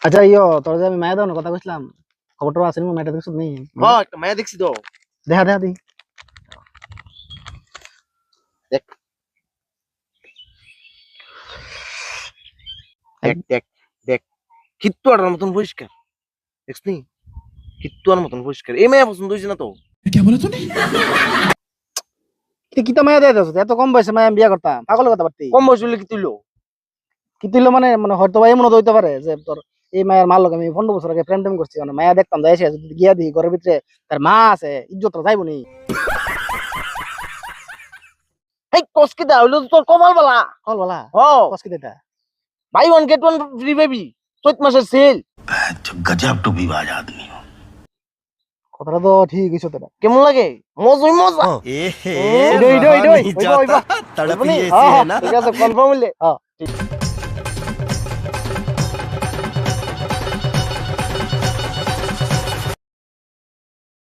আচ্ছা তোর যে আমি মায়া দাও কথা কইছিলাম খবরটা আছে নি মায়াটা দেখছ নি হ্যাঁ একটা মায়া দেখছি তো দেখা দেখা দি দেখ দেখ দেখ দেখ কিত্তুয়ার মতন পরিষ্কার দেখছনি কিত্তুয়ার মতন পরিষ্কার এই মায়া পছন্দ হইছে না তো क्या बोला तूने? কিতা মায়া দেয় দাও এত কম বয়সে মায়া আমি বিয়া করতাম পাগল কথা পারতি কম বয়স হলে কি তুইলো কি তুইলো মানে মানে হয়তো বা এমন হইতে পারে যে তোর এই মায়ের মার লোক আমি 15 বছর আগে প্রেম টেম করছি মানে মায়া দেখতাম যাই এসে যদি গিয়া দিই ঘরের ভিতরে তার মা আছে ইজ্জতটা যাইব নি এই কসকে দা হইলো তোর কমাল বালা কল বলা হ কসকি দেতা buy one get one free baby চৈত মাসের সেল गजब टू विवाद आदमी हो। কথাটা তো ঠিক হইছে তোরা কেমন লাগে মজা মজা ইডো ইডো ইডো तड़प ही ऐसी হ্যাঁ है ना। ঠিক আছে কনফার্ম হইলে হ্যাঁ